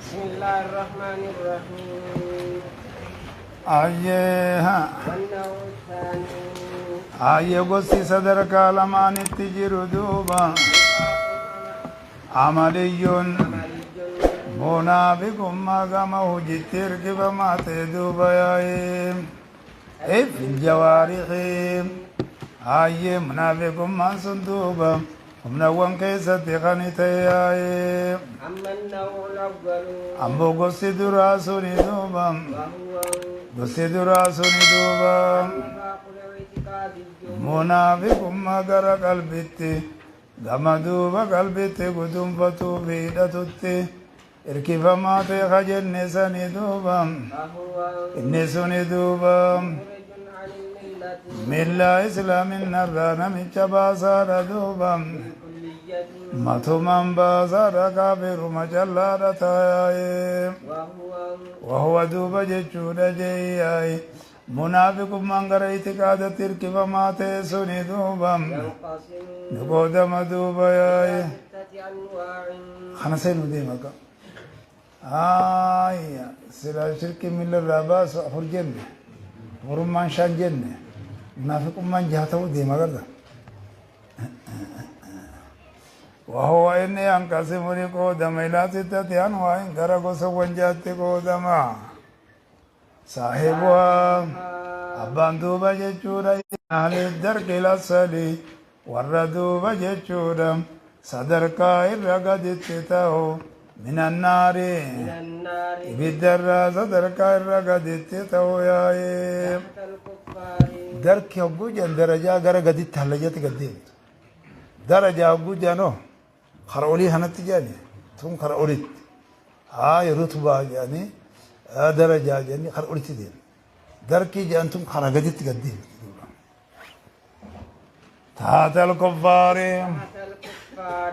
بسم الله الرحمن الرحيم. أيها والنوع الثاني أيه قصي صدرك لما نتجر دوبا عملي عملي منافق ما قامه جتر كيف ما تدوبا يا إف الجوارح أيه منافق ما صندوبا ومن وان كيسة خانتي أما النوع الأول أمبو قصي دراسوني دوبا وهو قصي دراسوني دوبا النفاق الاعتقادي منافق ما قرأ قلبتي gama duuba qalbitti guduunfatu fiidhatutti irkifamaa ta'e jenne sani duuba فهو inni suni duuba مخرج عن الملة millaa islaaminarraa namicha baasaadha duuba كلية matumaan baasaadha kaafiruma callaadha taa'e وهو wahuwa duuba jechuudha jeeyyaay munaafiqummaan gara itiqaadatti irkifamaa ta'e suni duuba ينقسم نقودما دوبا ياي ستة أنواع خنا سينو دي مكا سلا شرك من الراباس أخر جنة ورمان شان جنة منافق من جهته دي مكا وهو إني أنقسم لقودما إلى ستة أنواع غرقو سوان جاتي قودما صاحبها أبان دوبا جيشورا أهل الدرك الأسفلي warra duuba jechuudha sadarkaa irra gaditti ta'u minannaari من النار ibiddarraa sadarkaa irra gaditti ta'u yaa'ee تحت الكفار darki hogguu jan darajaa gara gaditti hallajatti gaddeemtu darajaa hogguu janoo kara olii kanatti jaani tun kara olitti rutubaa jaani darajaa jaani kara olitti deemu darkii jaan tun kara gaditti gaddeemtu تحت الكفار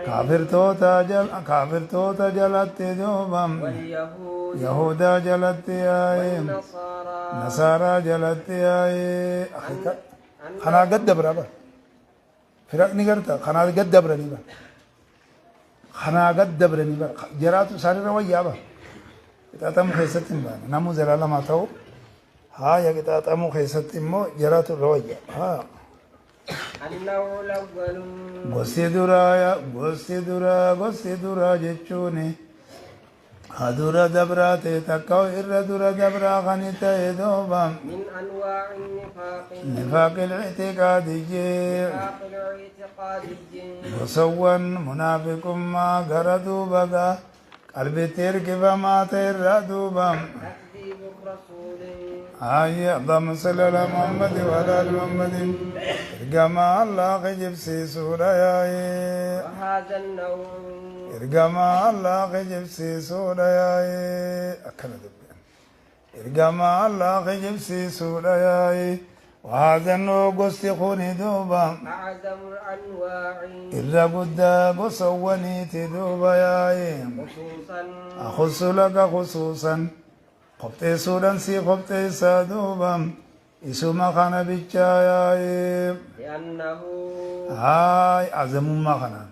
تحت الكفار كافر توتا جلت دوبا واليهود يهودا جلت ياي والنصارى نصارى جلت ياي خنا قد دبر با فرق نغرتا خنا قد دبر ني خنا قد دبر ني جرات ساري رويا با تاتم خيستم با نمو زلالا ما تو ها يا تاتم خيستم مو جرات رويا ها النوع الأول gosti duraa jechuun dura dabraa ta'e takka irra dura dabraa kan ta'e duuba من أنواع النفاق nifaaqil ictiqaadiyyee النفاق الاعتقادي gosawwan munaafiqummaa gara duuba qalbitti hirkifamaa ta'e irraa duuba تكذيب الرسول اللهم صل على محمد وعلى ال محمد ارجما الله خجب سورة يا وهذا النوع ارجما الله خجب سورة يا أكن دبيان ارجما الله خجب سورة يا وهذا النوع قص خوني دوبا أعظم الأنواع إلا بدا قصوني تدوبا يا خصوصا أخص لك خصوصا قبطي سودان سي قبطي سادوبا اسم خانا بيتشايا لأنه عزم ما خانا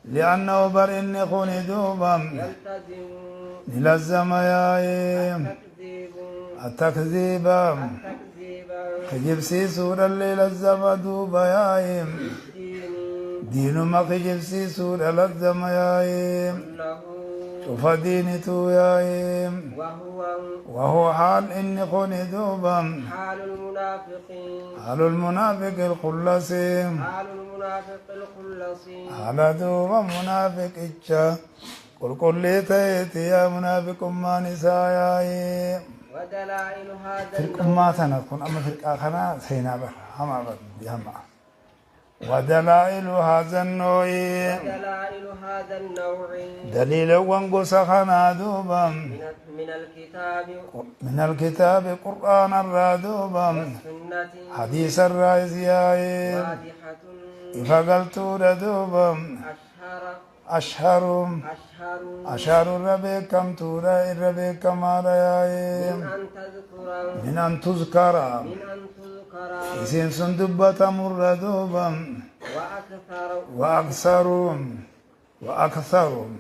لأنه بر إني خوني دوبا يلتزم نلزم يا التكذيب التكذيب التكذيب خجب سي سورة اللي لزم دوبا يا الدين دين ما خجب سي سورة لزم يا كله شوف ديني تو يا وهو حال إني خوني دوبا حال المنافقين حال المنافق الخلصي حال المنافق الخلصي على دوبا منافق إتشا قل تيتي يا منافق ما نسايا ودلائل هذا فرق النوع ما تنكون أما فرق آخنا سينا بر هما بهما ودلائل هذا النوع دلائل هذا النوع دليل وانقص خنا دوبا من الكتاب من الكتاب قرآن الرادوبا والسنة حديث الرازياي واضحة فقلت ردوبا أشهر أشهر الربيع كم تورا الربيع كما رأي من أن تذكر إسين سندبة مردوبا وأكثر وأكثرهم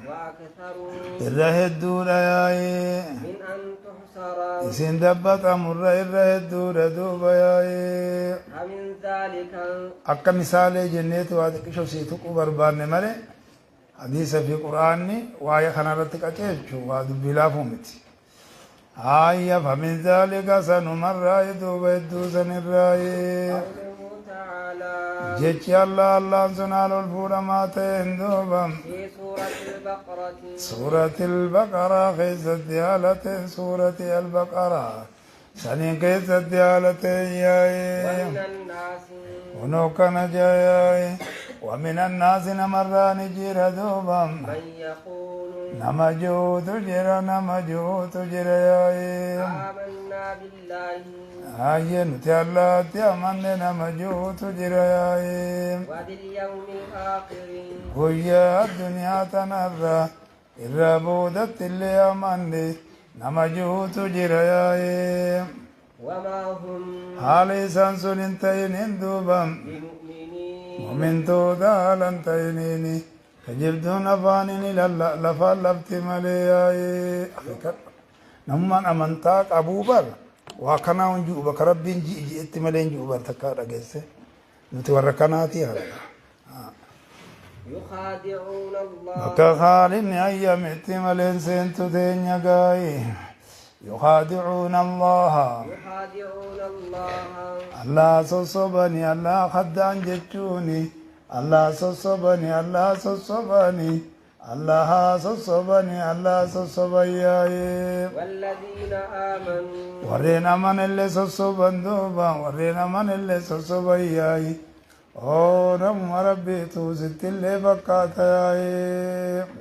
الرهدون ياي من أن تحصر إسين دبت أمر الرهدون دوبا ياي ومن ذلك أكا مثال جنة وادك شو سيتك بربان مالي حديث في قرآن وآية خنارتك أتيج وادو بلا فهمتي آية فمن ذلك سنمر راي دوبا يدوسن الراي قوله تعالى جيتش الله سنال الفورة ما تهندوبا في سورة البقرة سورة البقرة خيس الديالة سورة البقرة سنين خيس الديالة ياي ومن الناس ونوكنا جاي ومن الناس نمران جير دوبا من يقول نمجو تجر نمجو تجر ياي آمنا بالله آية نتيالات يمن نمجو تجر ياي وباليوم الآخر ويا الدنيا تنرى الرابودة اللي أمني نمجو تجر ياي وما هم حالي سانسون انتين دوبا بمؤمنين ومن تودا لن تينيني كجبدون أفانيني لفا لفت ملياي أخيكا نمان أمنتاك أبو بر وكنا ونجوبا كربين جي اتمالين جوبا تكارا جيسي نتوركناتي هذا يخادعون الله مكا خالين أيام اتمالين سنتو دينيا غاي يخادعون الله يخادعون الله الله صصبني الله خدان جتوني الله صصبني الله صصبني الله صصبني الله صصبياي والذين آمنوا ورينا من اللي صصبن دوبا ورينا من اللي صصبياي او نم ربي توزت اللي بكاتاي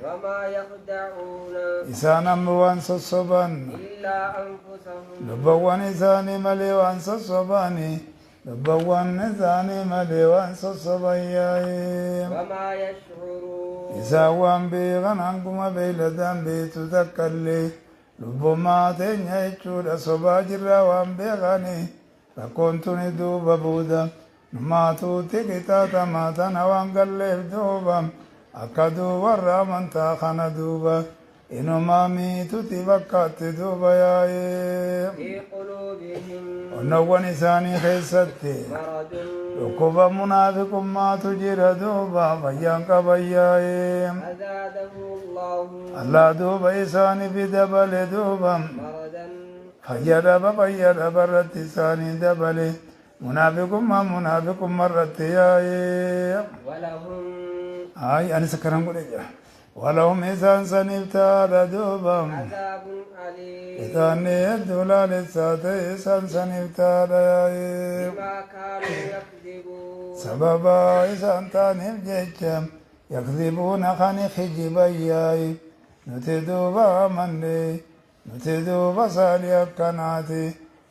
وما يخدعون إسانا موان صصبن إلا أنفسهم لبوان إساني ملي وان صصباني لبوان إساني ملي وان صصبياي وما يشعرون إسا وان بيغن عنكم بيلدان بيتو تكالي لبما تنيا يجود صبا جرا وان بيغني فكنتني دوبا بودا ما توتي كتاتا ما تنوان قلب دوبا أكدو ورا من تاخنا دوبا إنو ما ميتو تبكات دوبا ياي في قلوبهم ونوان إساني خيستي مرض ركوبا منافق ما تجير دوبا فيانك بياي فزادهم الله الله دوبا إساني في دبل دوبا مرضا فيدب رت إساني دبل منافق ما منافق مرت ياي ولهم هاي أنا سكران قول ولهم إسان سنفتار دوبا عذاب أليم إساني الدولار الساتي إسان سنفتار ياي بما كانوا يكذبون سببا إسان تانيف جيشم يكذبون خاني خجباياي نتدوبا مني نتدوبا سالي أكناتي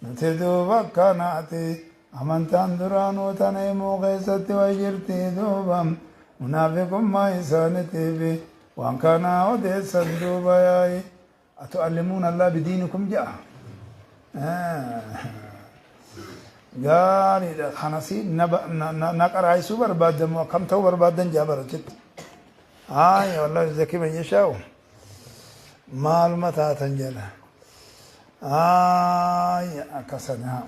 نتدوبا كناتي أمنتان درانو تنيمو غيستي وجرتي دوبا منافق ما إسانتي بي وان كان أوديسا دوبا ياي أتعلمون الله بدينكم جاء قال إذا خنسي نقر عيسو بربادن وكم تو بربادن جابرتت والله زكي من يشاو مال متى تنجله أكسنها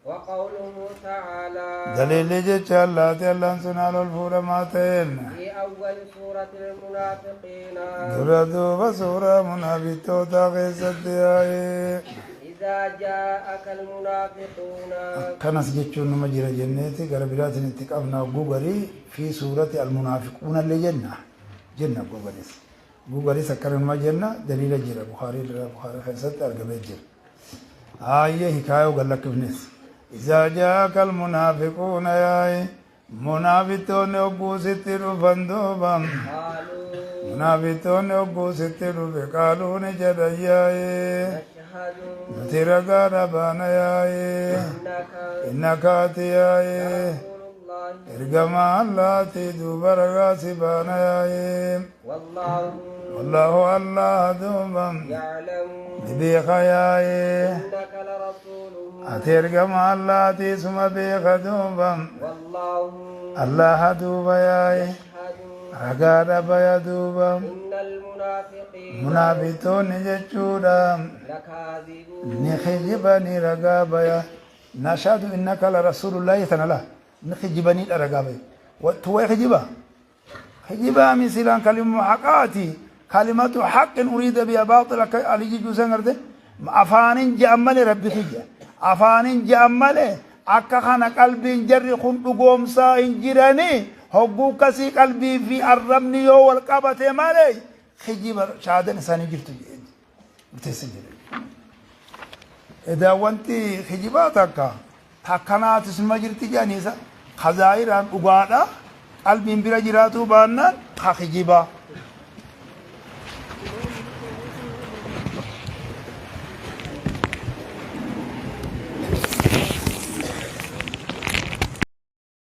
وقوله تعالى دليل جيش الله تيالله سنال الفور ماتين في أول سورة المنافقين دردو بسورة منافقتو تاقيست ياي إذا جاءك المنافقون كنس جيشون مجرى جنتي قربلات نتقابنا قوغري في سورة المنافقون اللي جنة قوغريس قوغري سكرن ما جنة دليل جرى بخاري خيست أرقبت جرى آية حكاية وقال بنس إذا جاءك المنافقون ياي منافقون يقو ستر فندوبا قالوا منافقون يقو ستر فقالوا نجد ياي نشهد نترقى ربانا ياي إنك ياي رسول الله إرقما الله تدوب رقاسبانا ياي والله الله دوبا يعلم بيخ ياي إنك لرسوله أترقما الله تسمى بيخ دوبا والله الله دوبا ياي يشهد رقادة بيدوبا إن المنافقين منافقون جتشودا لكاذبون نخجبني رقابيا نشهد إنك لرسول الله تنلا نخجبني رقابيا وتوي خجبا خجبا مثلا كلمة حقاتي كلمة حق أريد بها باطل علي جوزان أرده أفان جأمل ربي خجا أفان جأمل أكا خانا قلبي جري خن قوم سا إنجراني هقو كسي قلبي في الرمني والقابة مالي خجبا شهادة نساني جرتو بتسجل إذا وانتي خجباتك تكنات اسم جرتي جانيسا خزائر أقوانا قلبي بلا جراتو بانا خجبا